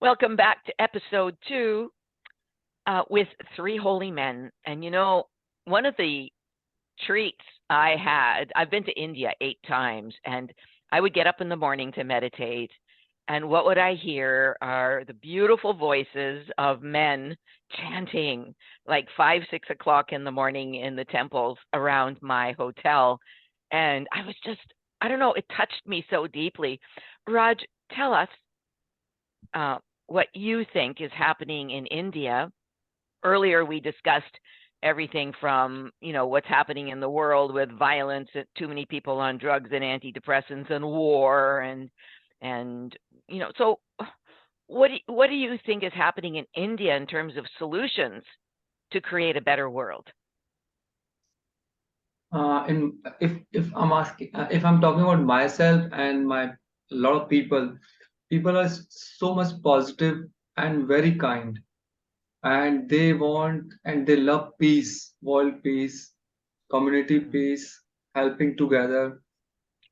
Welcome back to episode 2 with 3 holy men. And one of the treats I've been to India 8 times, and I would get up in the morning to meditate. And what would I hear are the beautiful voices of men chanting like 5, 6 o'clock in the morning in the temples around my hotel. And I was just, I don't know, it touched me so deeply. Raj, tell us what you think is happening in India. Earlier, we discussed everything from, what's happening in the world with violence, too many people on drugs and antidepressants and war. So what do you think is happening in India in terms of solutions to create a better world? If I'm asking, if I'm talking about myself and a lot of people are so much positive and very kind, and they want and they love peace, world peace, community peace, helping together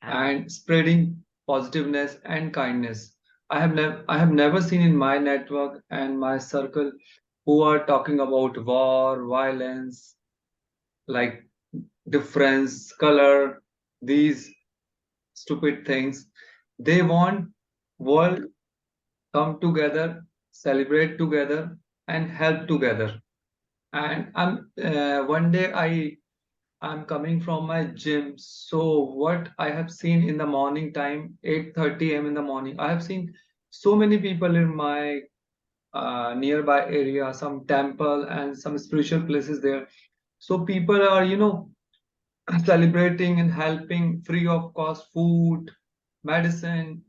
and spreading positiveness and kindness. I have never seen in my network and my circle who are talking about war, violence, like difference, color, these stupid things. They want world come together, celebrate together, and help together. And one day I'm coming from my gym. So what I have seen in the morning time, 8:30 a.m. in the morning, I have seen so many people in my nearby area, some temple and some spiritual places there. So people are, celebrating and helping free of cost food, medicine,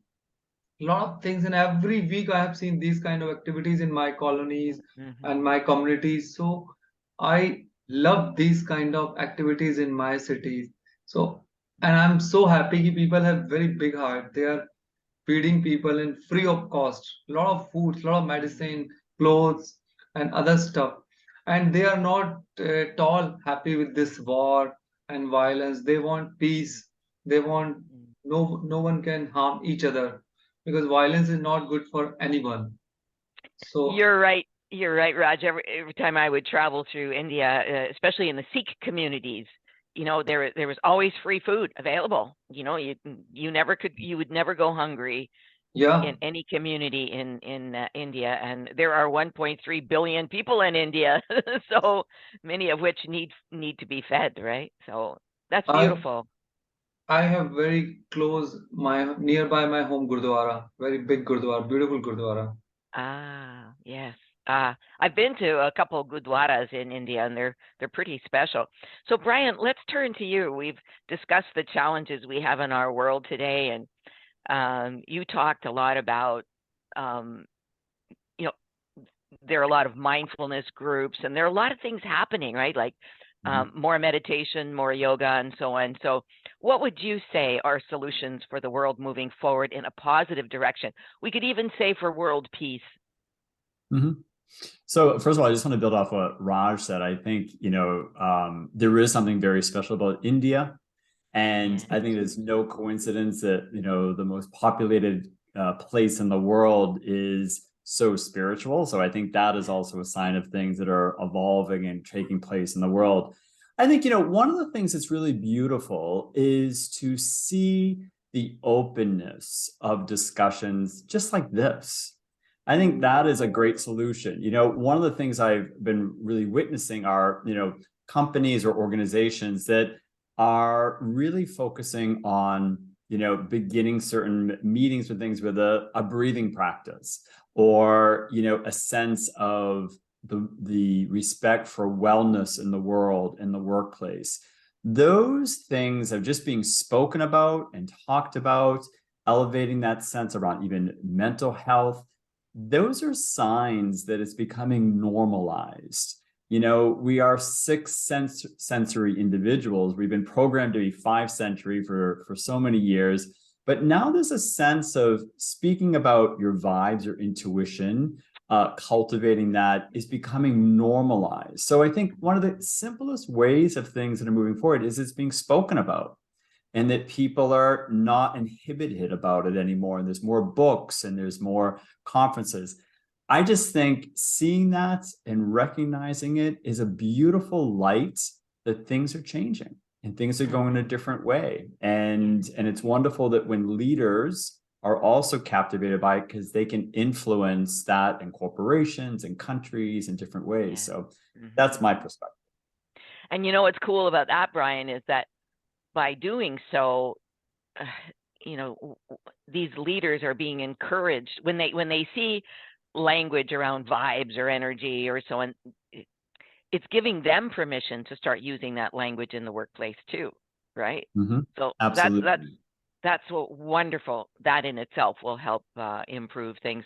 lot of things. And every week I have seen these kind of activities in my colonies and my communities. So I love these kind of activities in my cities. So, and I'm so happy that people have very big heart. They are feeding people in free of cost, a lot of food, a lot of medicine, clothes, and other stuff. And they are not at all happy with this war and violence. They want peace. They want no one can harm each other, because violence is not good for anyone. So You're right. You're right, Raj. Every time I would travel through India, especially in the Sikh communities, there was always free food available. You would never go hungry yeah, in any community in India, and there are 1.3 billion people in India, so many of which need to be fed, right? So that's I beautiful. I have very close my nearby my home Gurdwara, very big Gurdwara, beautiful Gurdwara. Ah, yes. I've been to a couple of gurdwaras in India, and they're pretty special. So, Brian, let's turn to you. We've discussed the challenges we have in our world today, and you talked a lot about, um, you know, there are a lot of mindfulness groups, and there are a lot of things happening, right? Like more meditation, more yoga, and so on. So, what would you say are solutions for the world moving forward in a positive direction? We could even say for world peace. Mm-hmm. So first of all, I just want to build off what Raj said. I think, there is something very special about India. And I think there's no coincidence that, the most populated place in the world is so spiritual. So I think that is also a sign of things that are evolving and taking place in the world. I think, one of the things that's really beautiful is to see the openness of discussions just like this. I think that is a great solution. One of the things I've been really witnessing are, companies or organizations that are really focusing on, beginning certain meetings with things with a breathing practice, or, a sense of the respect for wellness in the world, in the workplace. Those things are just being spoken about and talked about, elevating that sense around even mental health. Those are signs that it's becoming normalized. We are sensory individuals. We've been programmed to be 5 sensory for so many years. But now there's a sense of speaking about your vibes or intuition, cultivating that is becoming normalized. So I think one of the simplest ways of things that are moving forward is it's being spoken about, and that people are not inhibited about it anymore. And there's more books and there's more conferences. I just think seeing that and recognizing it is a beautiful light that things are changing and things are going a different way. And it's wonderful that when leaders are also captivated by it, because they can influence that in corporations and countries in different ways. So that's my perspective. And you know what's cool about that, Brian, is that by doing so, you know, these leaders are being encouraged when they see language around vibes or energy or so on. It's giving them permission to start using that language in the workplace too, right? So absolutely. That's what wonderful. That in itself will help improve things.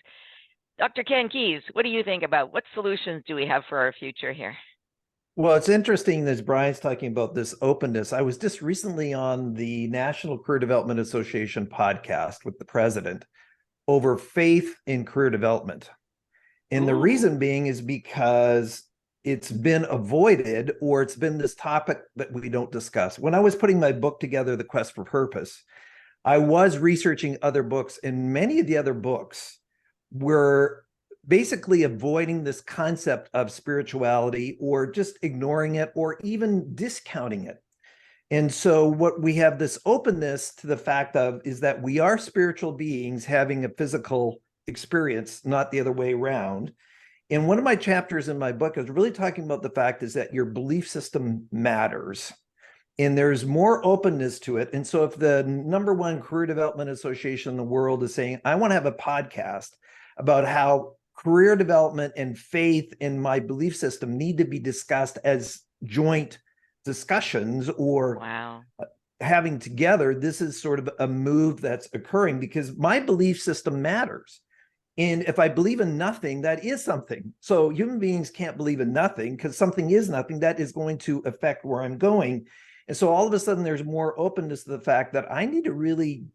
Dr. Ken Keis, what do you think about what solutions do we have for our future here? Well, it's interesting that Brian's talking about this openness. I was just recently on the National Career Development Association podcast with the president over faith in career development. And the reason being is because it's been avoided, or it's been this topic that we don't discuss. When I was putting my book together, The Quest for Purpose, I was researching other books, and many of the other books were basically avoiding this concept of spirituality, or just ignoring it, or even discounting it. And so what we have this openness to the fact of is that we are spiritual beings having a physical experience, not the other way around. And one of my chapters in my book is really talking about the fact is that your belief system matters. And there's more openness to it. And so if the #1 career development association in the world is saying, I want to have a podcast about how career development and faith in my belief system need to be discussed as joint discussions or having together, this is sort of a move that's occurring because my belief system matters. And if I believe in nothing, that is something. So human beings can't believe in nothing because something is nothing that is going to affect where I'm going. And so all of a sudden there's more openness to the fact that I need to really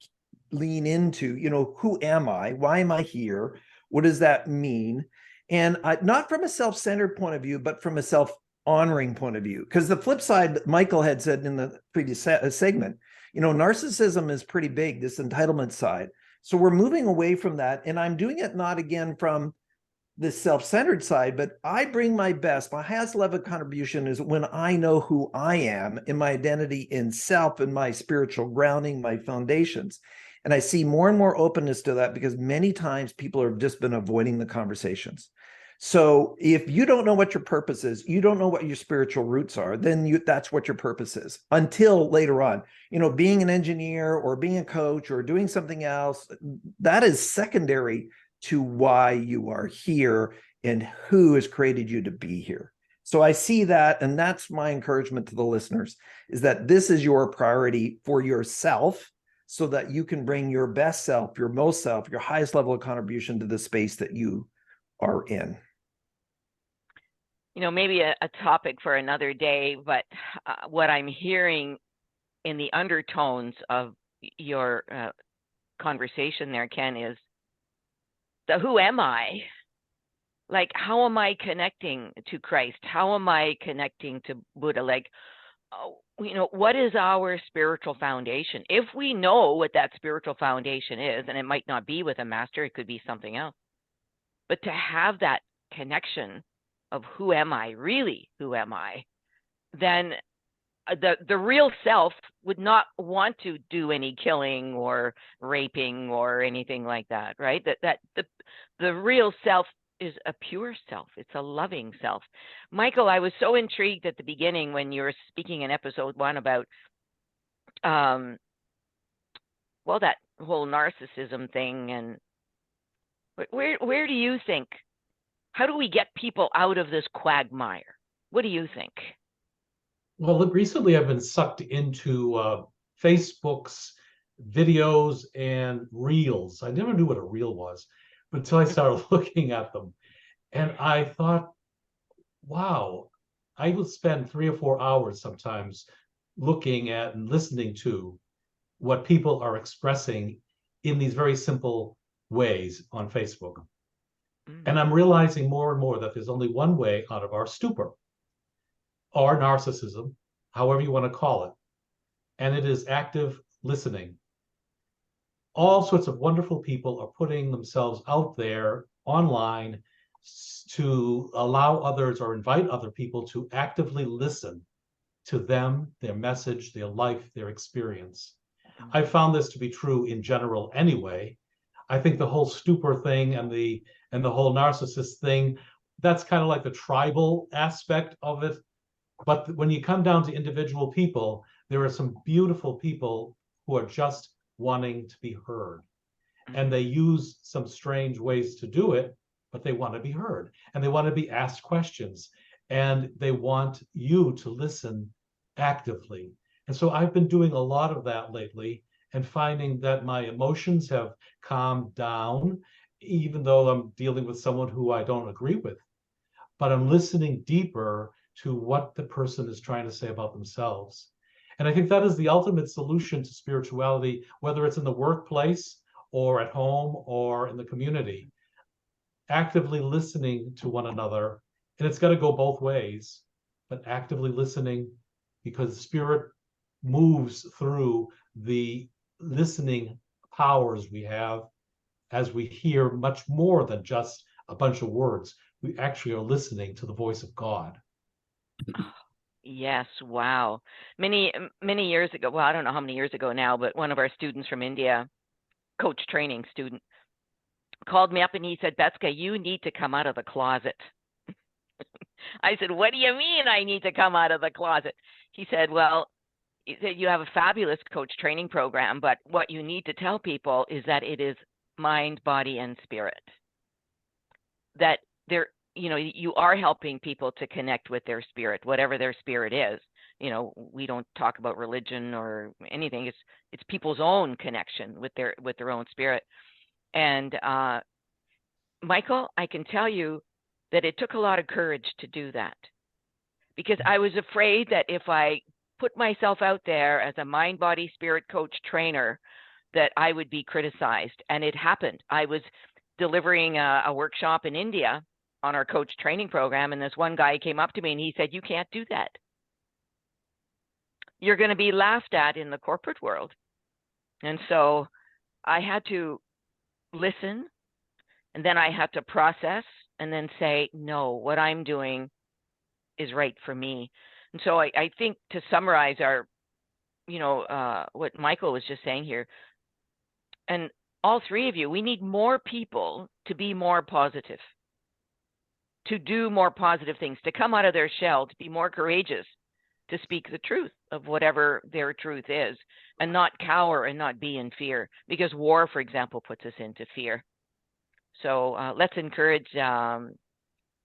lean into, you know, who am I? Why am I here? What does that mean? And not from a self-centered point of view, but from a self-honoring point of view. Because the flip side, Michael had said in the previous segment, you know, narcissism is pretty big, this entitlement side. So we're moving away from that. And I'm doing it not again from the self-centered side, but I bring my best. My highest level of contribution is when I know who I am in my identity in self and my spiritual grounding, my foundations. And I see more and more openness to that because many times people have just been avoiding the conversations. So if you don't know what your purpose is, you don't know what your spiritual roots are, then that's what your purpose is until later on. You know, being an engineer or being a coach or doing something else, that is secondary to why you are here and who has created you to be here. So I see that, and that's my encouragement to the listeners, is that this is your priority for yourself so that you can bring your best self, your most self, your highest level of contribution to the space that you are in. You know, maybe a topic for another day, but what I'm hearing in the undertones of your conversation there, Ken, is the who am I? Like, how am I connecting to Christ? How am I connecting to Buddha? Like, you know, what is our spiritual foundation? If we know what that spiritual foundation is, and it might not be with a master, it could be something else. But to have that connection of who am I, really, who am I, then the real self would not want to do any killing or raping or anything like that, right? That the real self is a pure self. It's a loving self. Michael, I was so intrigued at the beginning when you were speaking in episode 1 about, well, that whole narcissism thing. And where do you think, how do we get people out of this quagmire? What do you think? Well, recently I've been sucked into Facebook's videos and reels. I never knew what a reel was until I started looking at them. And I thought, wow, I would spend 3 or 4 hours sometimes looking at and listening to what people are expressing in these very simple ways on Facebook. And I'm realizing more and more that there's only one way out of our stupor, or narcissism, however you want to call it. And it is active listening. All sorts of wonderful people are putting themselves out there online to allow others or invite other people to actively listen to them, their message, their life, their experience. I found this to be true in general anyway. I think the whole stupor thing and the whole narcissist thing, that's kind of like the tribal aspect of it. But when you come down to individual people, there are some beautiful people who are just wanting to be heard. And they use some strange ways to do it, but they want to be heard. And they want to be asked questions. And they want you to listen actively. And so I've been doing a lot of that lately and finding that my emotions have calmed down, even though I'm dealing with someone who I don't agree with. But I'm listening deeper to what the person is trying to say about themselves. And I think that is the ultimate solution to spirituality, whether it's in the workplace or at home or in the community. Actively listening to one another, and it's got to go both ways, but actively listening, because the Spirit moves through the listening powers we have as we hear much more than just a bunch of words. We actually are listening to the voice of God. Yes, wow. Many years ago, well, I don't know how many years ago now, but one of our students from India, coach training student, called me up and he said, Betska, you need to come out of the closet. I said, what do you mean I need to come out of the closet? He said, well, you have a fabulous coach training program, but what you need to tell people is that it is mind, body, and spirit. That you are helping people to connect with their spirit, whatever their spirit is. We don't talk about religion or anything. It's people's own connection with their own spirit. And Michael, I can tell you that it took a lot of courage to do that, because I was afraid that if I put myself out there as a mind, body, spirit coach trainer, that I would be criticized. And it happened. I was delivering a workshop in India on our coach training program, and this one guy came up to me and he said, you can't do that. You're going to be laughed at in the corporate world. And so I had to listen, and then I had to process, and then say, no, what I'm doing is right for me. And so I think, to summarize what Michael was just saying here, and all three of you, we need more people to be more positive, to do more positive things, to come out of their shell, to be more courageous, to speak the truth of whatever their truth is, and not cower and not be in fear, because war, for example, puts us into fear. So let's encourage, from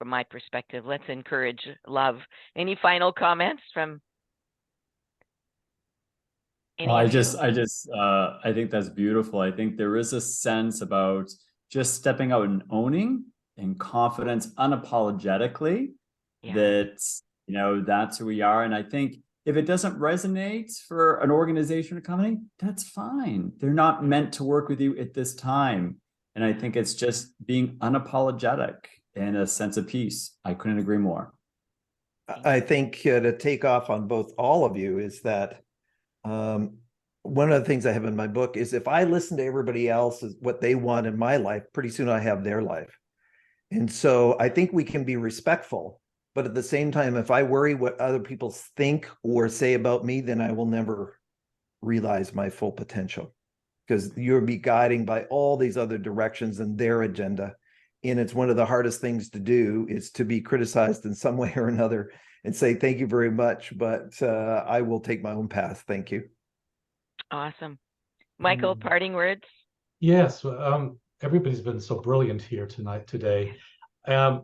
my perspective, let's encourage love. Any final comments from any of you? I think that's beautiful. I think there is a sense about just stepping out and owning in confidence, unapologetically, that that's who we are. And I think if it doesn't resonate for an organization or company, that's fine. They're not meant to work with you at this time. And I think it's just being unapologetic and a sense of peace. I couldn't agree more. I think to take off on all of you is that one of the things I have in my book is, if I listen to everybody else, what they want in my life, pretty soon I have their life. And so I think we can be respectful, but at the same time, if I worry what other people think or say about me, then I will never realize my full potential, because you'll be guiding by all these other directions and their agenda. And it's one of the hardest things to do, is to be criticized in some way or another and say, thank you very much, but I will take my own path. Thank you. Awesome. Michael, parting words? Yes. Everybody's been so brilliant here today. One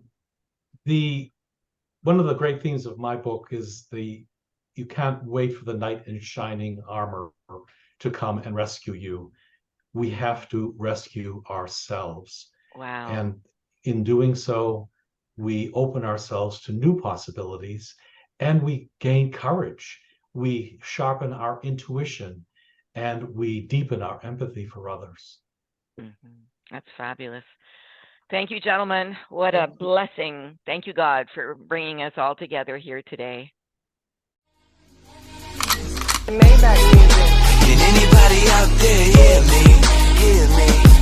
of the great themes of my book is you can't wait for the knight in shining armor to come and rescue you. We have to rescue ourselves. Wow. And in doing so, we open ourselves to new possibilities, and we gain courage. We sharpen our intuition, and we deepen our empathy for others. Mm-hmm. That's fabulous. Thank you, gentlemen. What a blessing. Thank you, God, for bringing us all together here today. Can anybody out there hear me? Hear me?